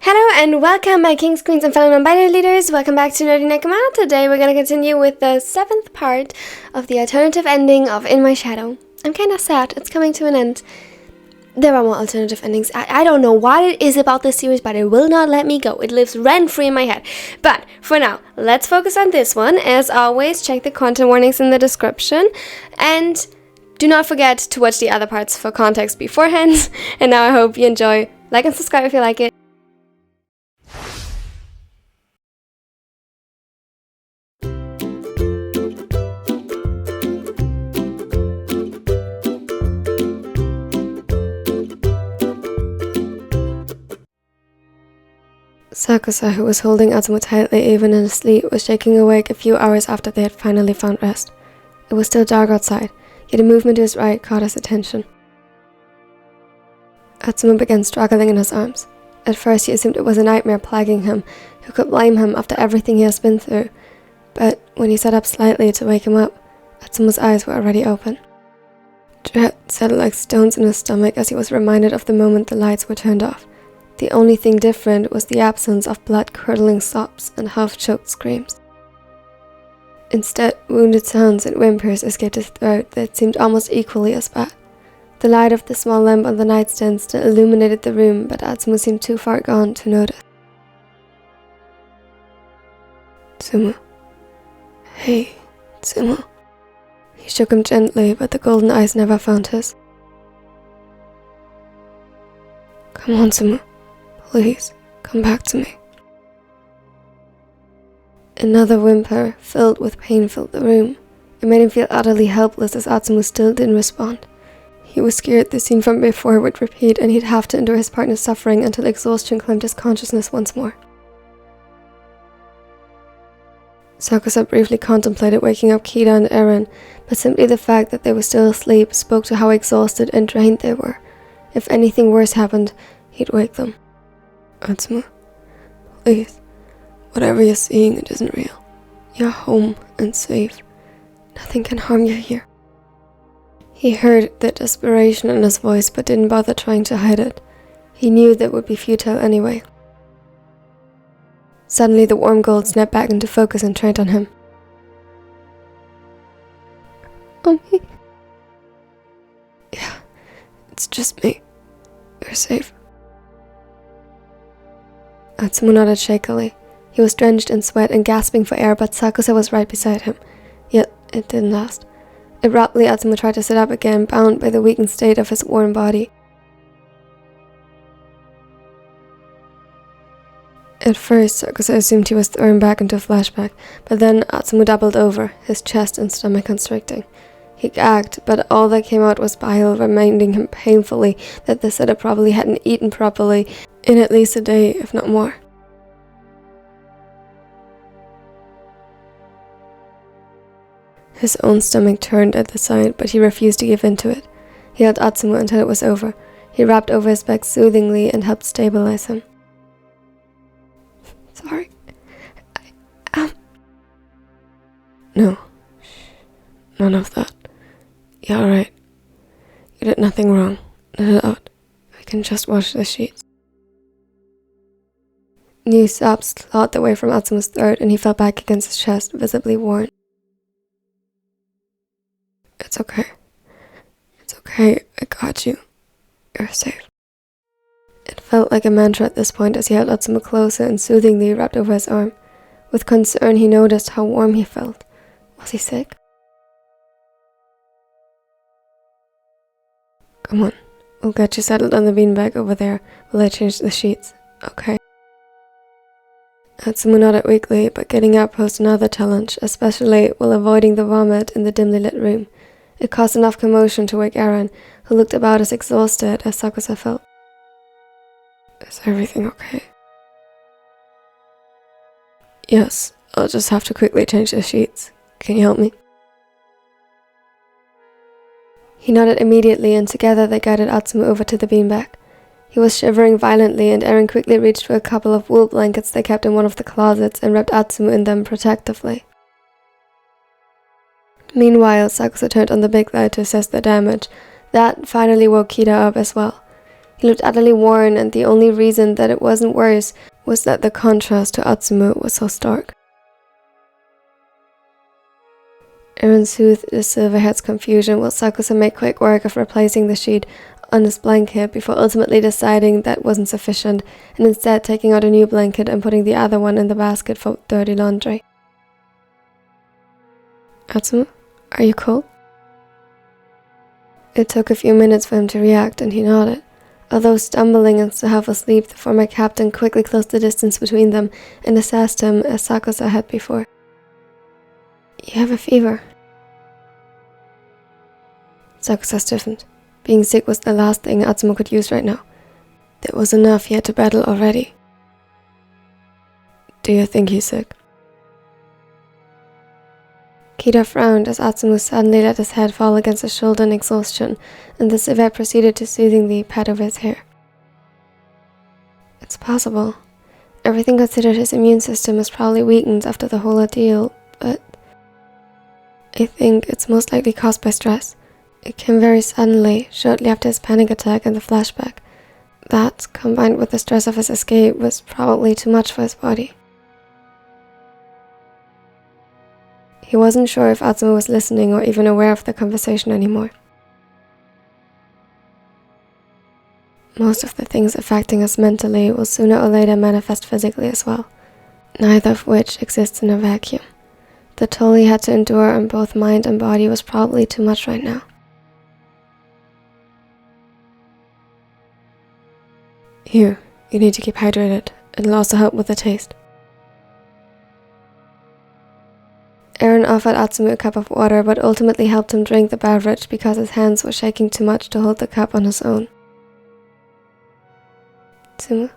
Hello and welcome my kings, queens, and fellow non-binary leaders. Welcome back to Nerdy Nekama. Today we're going to continue with the 7th part of the alternative ending of In My Shadow. I'm kind of sad. It's coming to an end. There are more alternative endings. I don't know what it is about this series, but it will not let me go. It lives rent-free in my head. But for now, let's focus on this one. As always, check the content warnings in the description. And do not forget to watch the other parts for context beforehand. And now I hope you enjoy. Like and subscribe if you like it. Sakusa, who was holding Atsumu tightly even in his sleep, was shaking awake a few hours after they had finally found rest. It was still dark outside, yet a movement to his right caught his attention. Atsumu began struggling in his arms. At first he assumed it was a nightmare plaguing him. Who could blame him after everything he has been through? But when he sat up slightly to wake him up, Atsumu's eyes were already open. Dread settled like stones in his stomach as he was reminded of the moment the lights were turned off. The only thing different was the absence of blood-curdling sobs and half-choked screams. Instead, wounded sounds and whimpers escaped his throat that seemed almost equally as bad. The light of the small lamp on the nightstand still illuminated the room, but Atsumu seemed too far gone to notice. Tsumu. Hey, Tsumu. He shook him gently, but the golden eyes never found his. Come on, Tsumu. Please, come back to me. Another whimper, filled with pain, filled the room. It made him feel utterly helpless as Atsumu still didn't respond. He was scared the scene from before would repeat and he'd have to endure his partner's suffering until exhaustion claimed his consciousness once more. Sakusa briefly contemplated waking up Kida and Eren, but simply the fact that they were still asleep spoke to how exhausted and drained they were. If anything worse happened, he'd wake them. Atsumu, please, whatever you're seeing, it isn't real. You're home and safe. Nothing can harm you here. He heard the desperation in his voice but didn't bother trying to hide it. He knew that would be futile anyway. Suddenly the warm gold snapped back into focus and turned on him. Me? Yeah, it's just me. You're safe. Atsumu nodded shakily. He was drenched in sweat and gasping for air, but Sakusa was right beside him. Yet, it didn't last. Abruptly, Atsumu tried to sit up again, bound by the weakened state of his worn body. At first, Sakusa assumed he was thrown back into a flashback, but then Atsumu doubled over, his chest and stomach constricting. He gagged, but all that came out was bile, reminding him painfully that the setter probably hadn't eaten properly in at least a day, if not more. His own stomach turned at the sight, but he refused to give in to it. He held Atsumu until it was over. He rubbed over his back soothingly and helped stabilize him. Sorry. No. None of that. You're alright. You did nothing wrong. Let it out. I can just wash the sheets. New sobs clawed their way from Atsumu's throat and he fell back against his chest, visibly worn. It's okay. It's okay. I got you. You're safe. It felt like a mantra at this point as he held Atsumu closer and soothingly rubbed over his arm. With concern he noticed how warm he felt. Was he sick? Come on. We'll get you settled on the beanbag over there while I change the sheets. Okay. Atsumu nodded weakly, but getting up posed another challenge, especially while avoiding the vomit in the dimly lit room. It caused enough commotion to wake Eren, who looked about as exhausted as Sakusa felt. Is everything okay? Yes, I'll just have to quickly change the sheets. Can you help me? He nodded immediately and together they guided Atsumu over to the beanbag. He was shivering violently and Eren quickly reached for a couple of wool blankets they kept in one of the closets and wrapped Atsumu in them protectively. Meanwhile, Sakusa turned on the big light to assess the damage. That finally woke Kida up as well. He looked utterly worn, and the only reason that it wasn't worse was that the contrast to Atsumu was so stark. Eren soothed the silverhead's confusion while Sakusa made quick work of replacing the sheet on his blanket before ultimately deciding that wasn't sufficient and instead taking out a new blanket and putting the other one in the basket for dirty laundry. Atsumu, are you cold? It took a few minutes for him to react, and he nodded. Although stumbling and still half asleep, the former captain quickly closed the distance between them and assessed him as Sakusa had before. You have a fever. Sakusa stiffened. Being sick was the last thing Atsumu could use right now. There was enough he had to battle already. Do you think he's sick? Kida frowned as Atsumu suddenly let his head fall against his shoulder in exhaustion, and the civet proceeded to soothingly pat over his hair. It's possible. Everything considered, his immune system was probably weakened after the whole ordeal, but I think it's most likely caused by stress. It came very suddenly, shortly after his panic attack and the flashback. That, combined with the stress of his escape, was probably too much for his body. He wasn't sure if Atsumu was listening or even aware of the conversation anymore. Most of the things affecting us mentally will sooner or later manifest physically as well, neither of which exists in a vacuum. The toll he had to endure on both mind and body was probably too much right now. Here, you need to keep hydrated. It'll also help with the taste. Eren offered Atsumu a cup of water, but ultimately helped him drink the beverage because his hands were shaking too much to hold the cup on his own. Atsumu,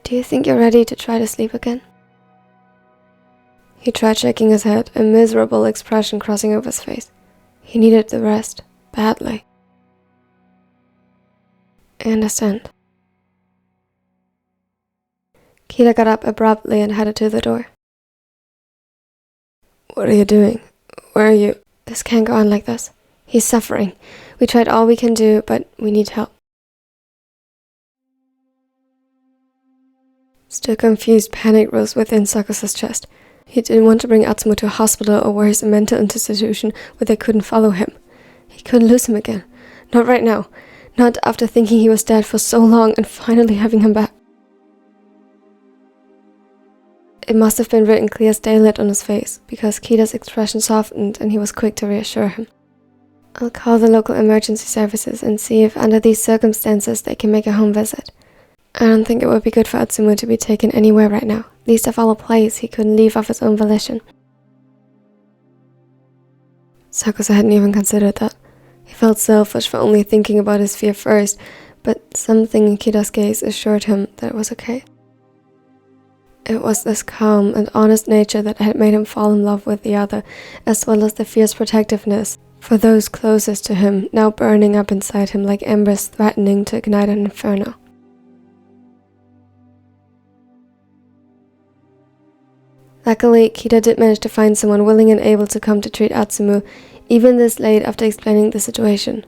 do you think you're ready to try to sleep again? He tried shaking his head, a miserable expression crossing over his face. He needed the rest, badly. I understand. Kida got up abruptly and headed to the door. What are you doing? Where are you? This can't go on like this. He's suffering. We tried all we can do, but we need help. Still confused, panic rose within Sakusa's chest. He didn't want to bring Atsumu to a hospital or worse, a mental institution where they couldn't follow him. He couldn't lose him again. Not right now. Not after thinking he was dead for so long and finally having him back. It must have been written clear as daylight on his face, because Kida's expression softened and he was quick to reassure him. I'll call the local emergency services and see if under these circumstances they can make a home visit. I don't think it would be good for Atsumu to be taken anywhere right now, least of all a place he couldn't leave of his own volition. Sakusa hadn't even considered that. He felt selfish for only thinking about his fear first, but something in Kida's gaze assured him that it was okay. It was this calm and honest nature that had made him fall in love with the other, as well as the fierce protectiveness for those closest to him, now burning up inside him like embers threatening to ignite an inferno. Luckily, Kida did manage to find someone willing and able to come to treat Atsumu, even this late after explaining the situation.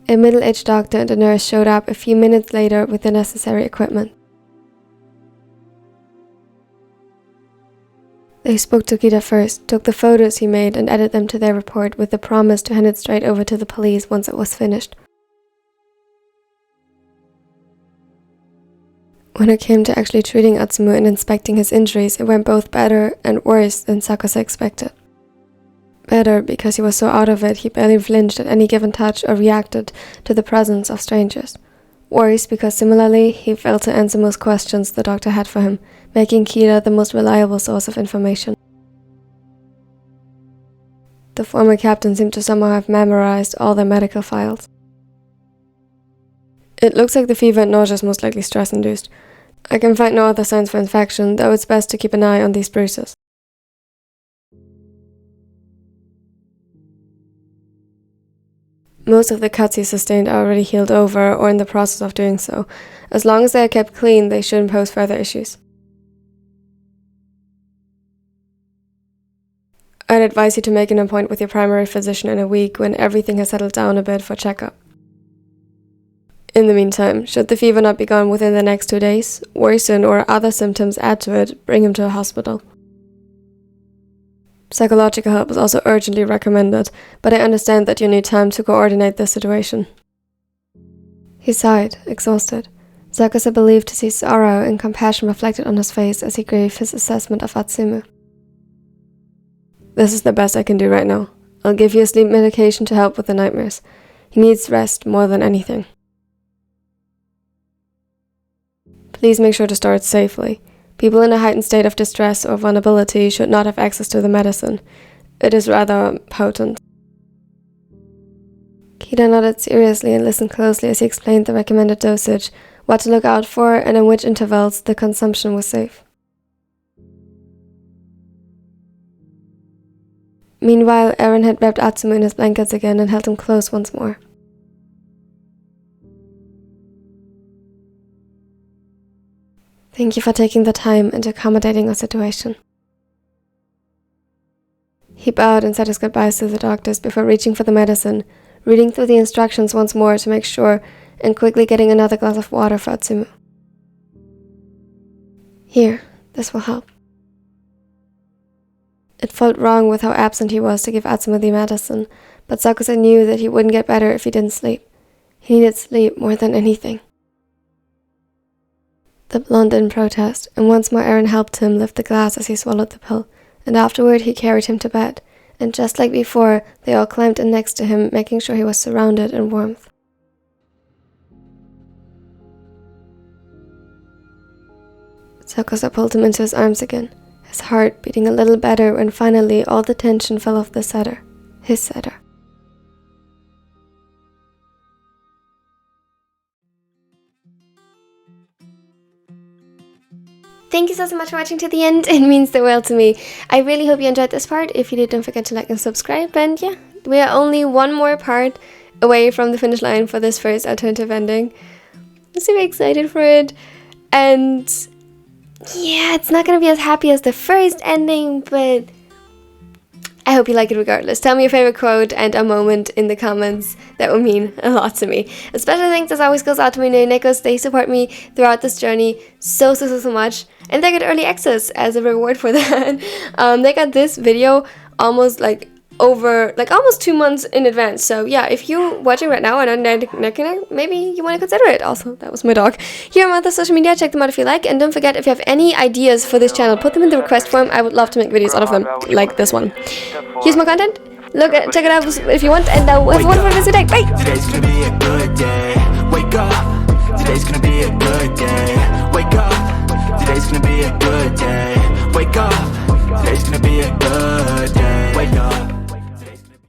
A middle-aged doctor and a nurse showed up a few minutes later with the necessary equipment. They spoke to Kida first, took the photos he made and added them to their report with the promise to hand it straight over to the police once it was finished. When it came to actually treating Atsumu and inspecting his injuries, it went both better and worse than Sakusa expected. Better because he was so out of it he barely flinched at any given touch or reacted to the presence of strangers. Worse because similarly he failed to answer most questions the doctor had for him, making Kida the most reliable source of information. The former captain seemed to somehow have memorized all their medical files. It looks like the fever and nausea is most likely stress-induced. I can find no other signs for infection, though it's best to keep an eye on these bruises. Most of the cuts he sustained are already healed over or in the process of doing so. As long as they are kept clean, they shouldn't pose further issues. I'd advise you to make an appointment with your primary physician in a week when everything has settled down a bit for checkup. In the meantime, should the fever not be gone within the next 2 days, worsen or other symptoms add to it, bring him to a hospital. Psychological help is also urgently recommended, but I understand that you need time to coordinate this situation. He sighed, exhausted. Sakusa believed to see sorrow and compassion reflected on his face as he gave his assessment of Atsumu. This is the best I can do right now. I'll give you a sleep medication to help with the nightmares. He needs rest more than anything. Please make sure to store it safely. People in a heightened state of distress or vulnerability should not have access to the medicine. It is rather potent. Kida nodded seriously and listened closely as he explained the recommended dosage, what to look out for, and in which intervals the consumption was safe. Meanwhile, Eren had wrapped Atsumu in his blankets again and held him close once more. Thank you for taking the time and accommodating our situation. He bowed and said his goodbyes to the doctors before reaching for the medicine, reading through the instructions once more to make sure, and quickly getting another glass of water for Atsumu. Here, this will help. It felt wrong with how absent he was to give Atsumu the medicine, but Sakusa knew that he wouldn't get better if he didn't sleep. He needed sleep more than anything. The blonde didn't protest, and once more Eren helped him lift the glass as he swallowed the pill, and afterward he carried him to bed, and just like before, they all climbed in next to him, making sure he was surrounded in warmth. Sakusa pulled him into his arms again, his heart beating a little better when finally all the tension fell off the setter, his setter. Thank you so much for watching to the end. It means the world to me. I really hope you enjoyed this part. If you did, don't forget to like and subscribe. And yeah, we are only one more part away from the finish line for this first alternative ending. I'm super excited for it. And yeah, it's not gonna be as happy as the first ending, but I hope you like it regardless. Tell me your favorite quote and a moment in the comments. That would mean a lot to me. A special thanks as always goes out to my new Nikos. They support me throughout this journey so much. And they get early access as a reward for that. They got this video almost almost 2 months in advance. So yeah, if you're watching right now and are maybe you want to consider it. Also, that was my dog. Here on other social media, check them out if you like. And don't forget, if you have any ideas for this channel, put them in the request form. I would love to make videos out of them, like this one. Here's my content. Check it out if you want. And have a wonderful rest of the day. Bye! Today's gonna be a good day. Wake up. Today's gonna be a good day. Wake up. Today's gonna be a good day. Wake up. Today's gonna be a good